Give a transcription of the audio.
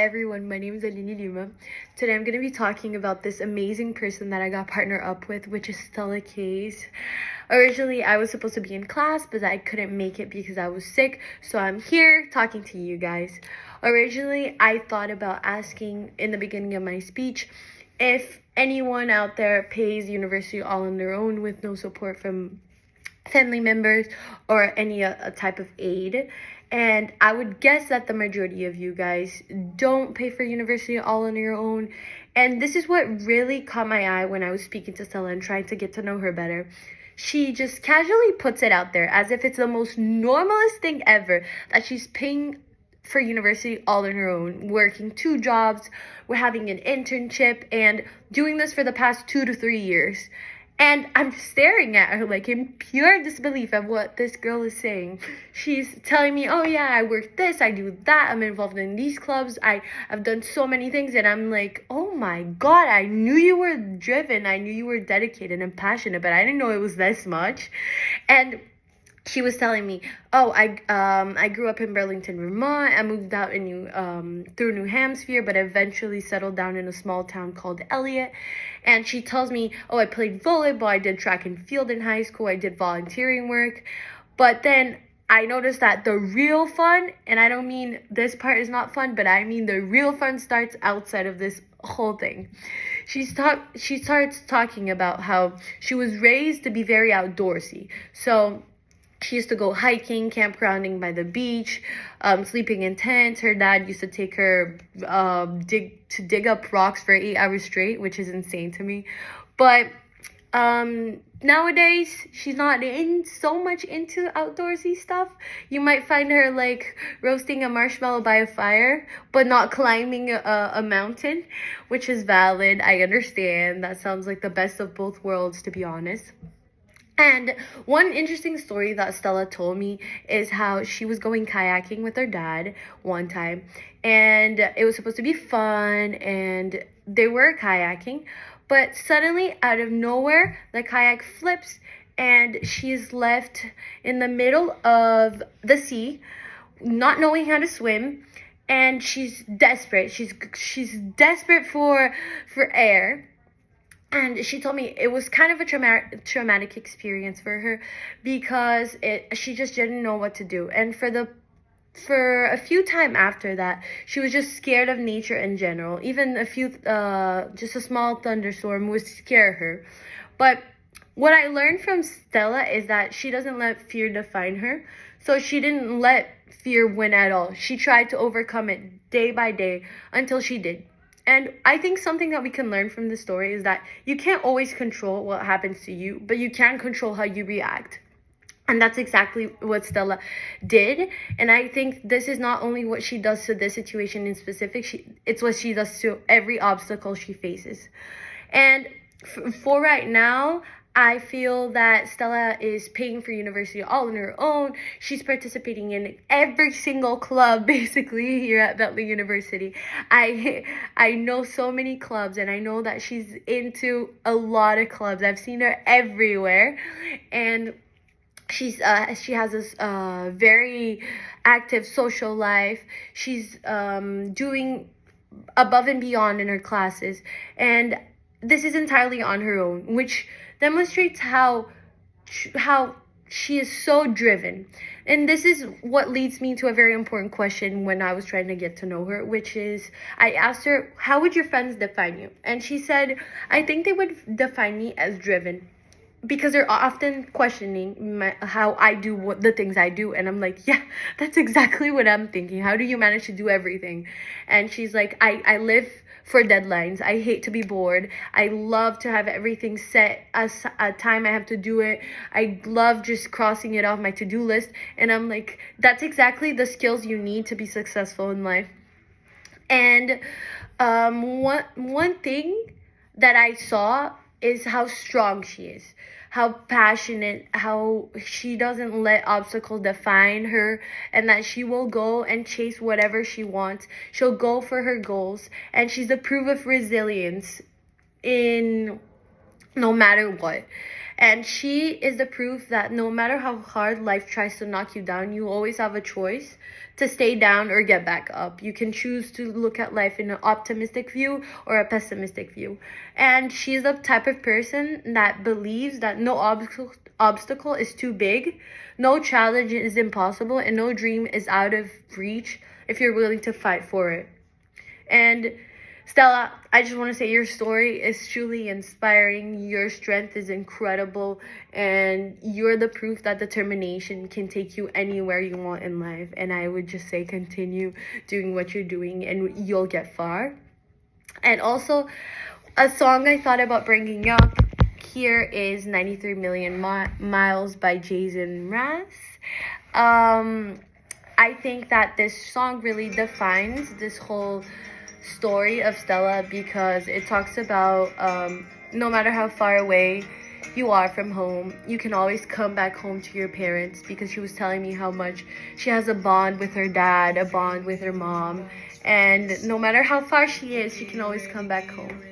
Hi everyone, my name is Alini Lima. Today I'm going to be talking about this amazing person that I got partnered up with, which is Stella Case. Originally, I was supposed to be in class, but I couldn't make it because I was sick, so I'm here talking to you guys. Originally, I thought about asking in the beginning of my speech if anyone out there pays university all on their own with no support from family members or any type of aid. And I would guess that the majority of you guys don't pay for university all on your own. And this is what really caught my eye when I was speaking to Stella and trying to get to know her better. She just casually puts it out there as if it's the most normalest thing ever that she's paying for university all on her own, working 2 jobs, we're having an internship, and doing this for the past 2 to 3 years. And I'm staring at her like in pure disbelief of what this girl is saying. She's telling me, oh yeah, I work this, I do that, I'm involved in these clubs, I've done so many things. And I'm like, oh my God, I knew you were driven, I knew you were dedicated and passionate, but I didn't know it was this much. And she was telling me, oh, I grew up in Burlington, Vermont. I moved out through New Hampshire, but eventually settled down in a small town called Elliott. And she tells me, oh, I played volleyball, I did track and field in high school, I did volunteering work. But then I noticed that the real fun, and I don't mean this part is not fun, but I mean the real fun starts outside of this whole thing. She starts talking about how she was raised to be very outdoorsy. So she used to go hiking, campgrounding by the beach, sleeping in tents. Her dad used to take her dig up rocks for 8 hours straight, which is insane to me. But nowadays, she's not so much into outdoorsy stuff. You might find her like roasting a marshmallow by a fire, but not climbing a mountain, which is valid. I understand. That sounds like the best of both worlds, to be honest. And one interesting story that Stella told me is how she was going kayaking with her dad one time, and it was supposed to be fun, and they were kayaking, but suddenly, out of nowhere, the kayak flips, and she's left in the middle of the sea, not knowing how to swim, and she's desperate. She's desperate for air. And she told me it was kind of a traumatic experience for her because she just didn't know what to do. And for a few time after that, she was just scared of nature in general. Even just a small thunderstorm would scare her. But what I learned from Stella is that she doesn't let fear define her. So she didn't let fear win at all. She tried to overcome it day by day until she did. And I think something that we can learn from this story is that you can't always control what happens to you, but you can control how you react. And that's exactly what Stella did. And I think this is not only what she does to this situation in specific, it's what she does to every obstacle she faces. And for right now, I feel that Stella is paying for university all on her own. She's participating in every single club, basically, here at Bentley University. I know so many clubs, and I know that she's into a lot of clubs. I've seen her everywhere, and she has this very active social life. She's doing above and beyond in her classes, and this is entirely on her own, which demonstrates how she is so driven. And this is what leads me to a very important question when I was trying to get to know her, which is, I asked her, how would your friends define you? And she said, I think they would define me as driven, because they're often questioning how I do the things I do. And I'm like, yeah, that's exactly what I'm thinking. How do you manage to do everything? And she's like, I live for deadlines. I hate to be bored. I love to have everything set as a time I have to do it. I love just crossing it off my to-do list. And I'm like, that's exactly the skills you need to be successful in life. And one thing that I saw is how strong she is, how passionate, how she doesn't let obstacles define her, and that she will go and chase whatever she wants. She'll go for her goals, and she's the proof of resilience in no matter what. And she is the proof that no matter how hard life tries to knock you down, you always have a choice to stay down or get back up. You can choose to look at life in an optimistic view or a pessimistic view. And she's the type of person that believes that no obstacle is too big, no challenge is impossible, and no dream is out of reach if you're willing to fight for it. And Stella, I just want to say your story is truly inspiring. Your strength is incredible, and you're the proof that determination can take you anywhere you want in life. And I would just say continue doing what you're doing, and you'll get far. And also, a song I thought about bringing up here is 93 Million Miles by Jason Mraz. I think that this song really defines this whole story of Stella because it talks about no matter how far away you are from home, you can always come back home to your parents, because she was telling me how much she has a bond with her dad, a bond with her mom, and no matter how far she is, she can always come back home.